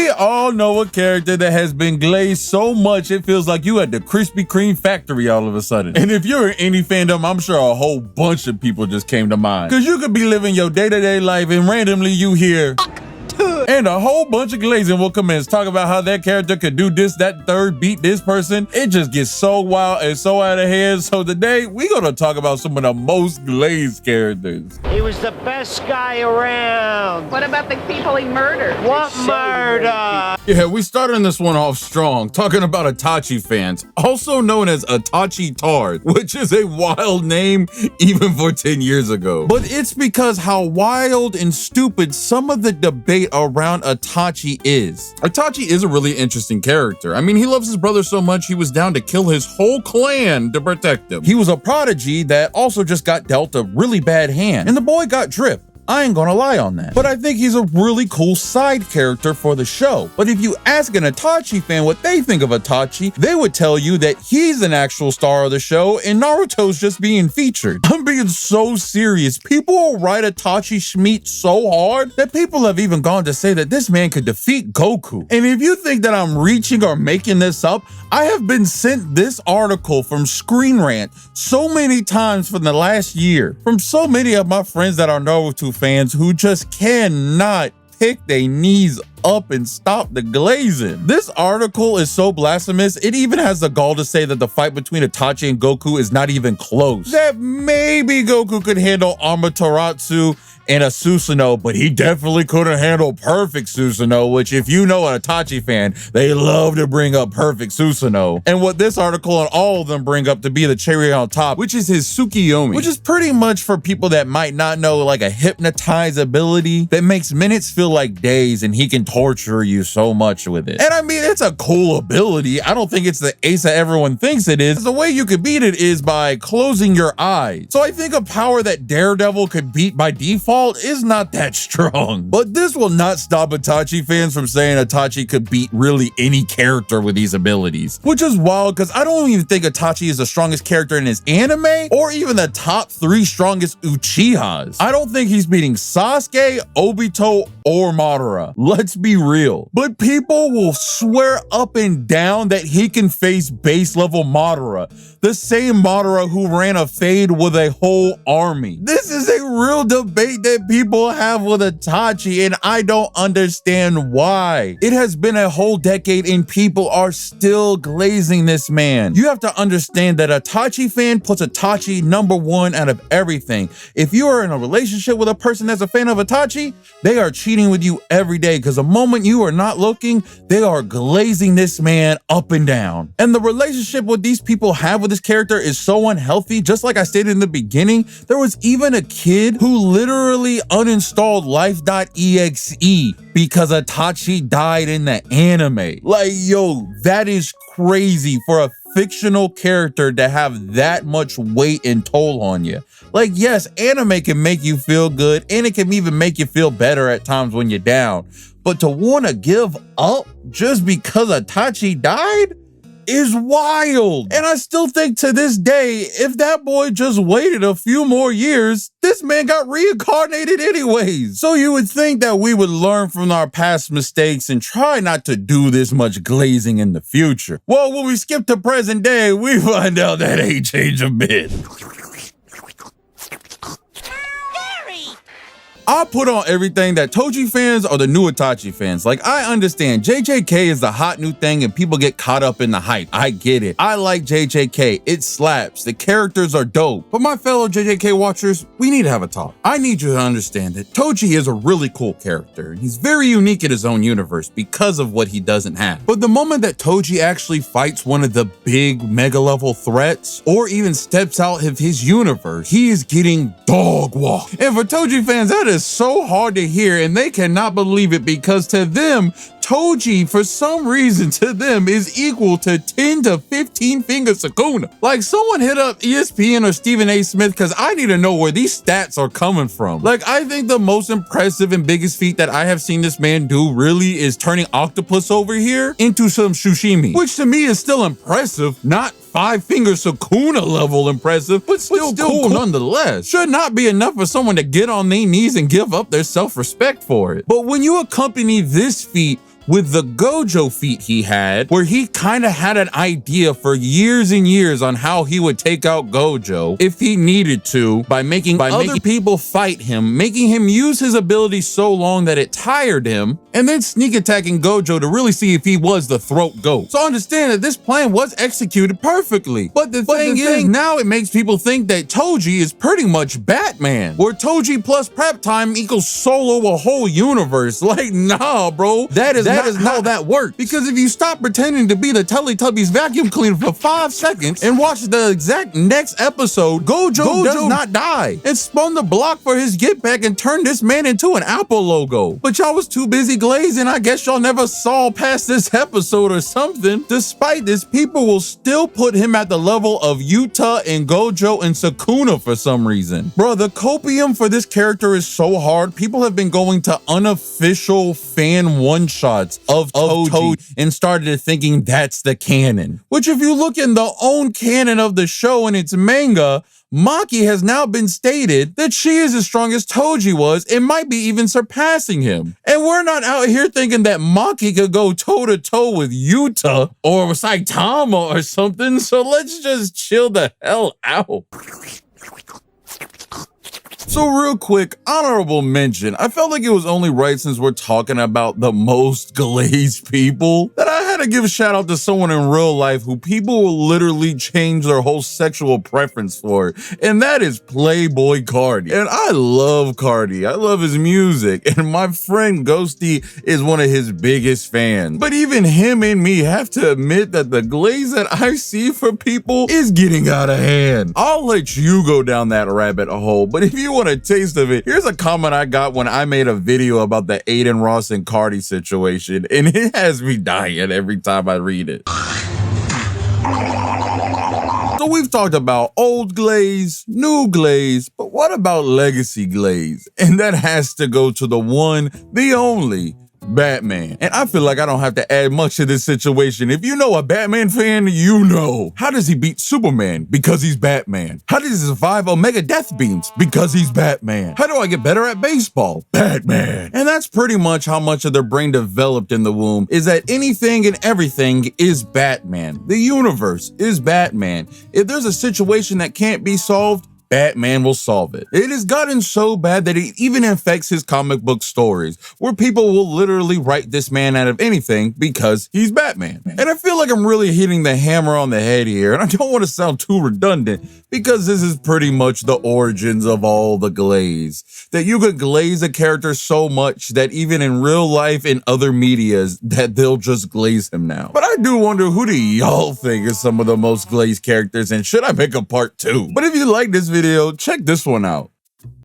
We all know a character that has been glazed so much it feels like you at the Krispy Kreme factory all of a sudden. And if you're in any fandom, I'm sure a whole bunch of people just came to mind. Cause you could be living your day-to-day life and randomly you hear and a whole bunch of glazing will commence talking about how that character could do this, that, third, beat this person. It just gets so wild and so out of hand. So today we're gonna talk about some of the most glazed characters. He was the best guy around. What about the people he murdered? What murder? Yeah, we started this one off strong, talking about Itachi fans, also known as Itachi Tard, which is a wild name even for 10 years ago. But it's because how wild and stupid some of the debate around Itachi is. Itachi is a really interesting character. I mean, he loves his brother so much he was down to kill his whole clan to protect him. He was a prodigy that also just got dealt a really bad hand, and the boy got drip. I ain't gonna lie on that. But I think he's a really cool side character for the show. But if you ask an Itachi fan what they think of Itachi, they would tell you that he's an actual star of the show and Naruto's just being featured. I'm being so serious. People will write Itachi Schmeat so hard that people have even gone to say that this man could defeat Goku. And if you think that I'm reaching or making this up, I have been sent this article from Screen Rant so many times for the last year from so many of my friends that are Naruto fans who just cannot pick their knees up and stop the glazing. This article is so blasphemous, it even has the gall to say that the fight between Itachi and Goku is not even close. That maybe Goku could handle Amaterasu and a Susanoo, but he definitely couldn't handle perfect Susanoo, which if you know an Itachi fan, they love to bring up perfect Susanoo. And what this article and all of them bring up to be the cherry on top, which is his Tsukiyomi, which is pretty much for people that might not know, like a hypnotize ability that makes minutes feel like days and he can torture you so much with it. And I mean, it's a cool ability. I don't think it's the ace that everyone thinks it is. The way you could beat it is by closing your eyes. So I think a power that Daredevil could beat by default is not that strong. But this will not stop Itachi fans from saying Itachi could beat really any character with these abilities, which is wild because I don't even think Itachi is the strongest character in his anime or even the top 3 strongest Uchihas. I don't think he's beating Sasuke, Obito, or Madara. Let's be real. But people will swear up and down that he can face base level Madara, the same Madara who ran a fade with a whole army. This is a real debate that people have with Itachi, and I don't understand why. It has been a whole decade and people are still glazing this man. You have to understand that Itachi fan puts Itachi #1 out of everything. If you are in a relationship with a person that's a fan of Itachi, they are cheating with you every day because the moment you are not looking, they are glazing this man up and down. And the relationship what these people have with this character is so unhealthy. Just like I stated in the beginning, there was even a kid who literally uninstalled life.exe because Itachi died in the anime. Like, yo, that is crazy for a fictional character to have that much weight and toll on you. Like, yes, anime can make you feel good and it can even make you feel better at times when you're down. But to want to give up just because Itachi died is wild. And I still think to this day, if that boy just waited a few more years, this man got reincarnated anyways. So you would think that we would learn from our past mistakes and try not to do this much glazing in the future. Well, when we skip to present day, we find out that ain't changed a bit. I put on everything that Toji fans are the new Itachi fans. Like, I understand JJK is the hot new thing and people get caught up in the hype. I get it. I like JJK. It slaps. The characters are dope. But my fellow JJK watchers, we need to have a talk. I need you to understand that Toji is a really cool character and he's very unique in his own universe because of what he doesn't have. But the moment that Toji actually fights one of the big mega level threats or even steps out of his universe, he is getting dog walked. And for Toji fans, that is so hard to hear and they cannot believe it because to them, Toji, for some reason, to them is equal to 10 to 15 finger Sukuna. Like, someone hit up ESPN or Stephen A. Smith because I need to know where these stats are coming from. Like, I think the most impressive and biggest feat that I have seen this man do really is turning octopus over here into some sushimi, which to me is still impressive, not 5-finger Sukuna level impressive, but still cool nonetheless. Should not be enough for someone to get on their knees and give up their self-respect for it. But when you accompany this feat with the Gojo feat he had, where he kind of had an idea for years and years on how he would take out Gojo if he needed to by making other people fight him, making him use his ability so long that it tired him, and then sneak attacking Gojo to really see if he was the throat goat. So understand that this plan was executed perfectly. But the thing is, now it makes people think that Toji is pretty much Batman, where Toji plus prep time equals solo a whole universe. Like, nah, bro, that is not how that works. Because if you stop pretending to be the Teletubbies vacuum cleaner for 5 seconds and watch the exact next episode, Gojo does not die. It spun the block for his get back and turned this man into an Apple logo. But y'all was too busy glazing. I guess y'all never saw past this episode or something. Despite this, people will still put him at the level of Yuta and Gojo and Sukuna for some reason. Bro, the copium for this character is so hard. People have been going to unofficial fan one-shots of Toji and started thinking that's the canon. Which if you look in the own canon of the show and its manga, Maki has now been stated that she is as strong as Toji was and might be even surpassing him. And we're not out here thinking that Maki could go toe-to-toe with Yuta or Saitama or something, so let's just chill the hell out. So real quick, honorable mention. I felt like it was only right, since we're talking about the most glazed people, that I had to give a shout out to someone in real life who people will literally change their whole sexual preference for, and that is Playboy Cardi. And I love Cardi. I love his music, and my friend Ghosty is one of his biggest fans. But even him and me have to admit that the glaze that I see for people is getting out of hand. I'll let you go down that rabbit hole, but if you want a taste of it, here's a comment I got when I made a video about the Aiden Ross and Cardi situation, and it has me dying every time I read it. So we've talked about old glaze, new glaze, but what about legacy glaze? And that has to go to the one, the only, Batman. And I feel like I don't have to add much to this situation. If you know a Batman fan, you know. How does he beat Superman? Because he's Batman. How does he survive Omega Death Beams? Because he's Batman. How do I get better at baseball? Batman. And that's pretty much how much of their brain developed in the womb, is that anything and everything is Batman. The universe is Batman. If there's a situation that can't be solved, Batman will solve it. It has gotten so bad that it even affects his comic book stories, where people will literally write this man out of anything because he's Batman. And I feel like I'm really hitting the hammer on the head here, and I don't want to sound too redundant, because this is pretty much the origins of all the glaze. That you could glaze a character so much that even in real life and other medias, that they'll just glaze him now. But I do wonder, who do y'all think is some of the most glazed characters, and should I make a part 2? But if you like this video, check this one out.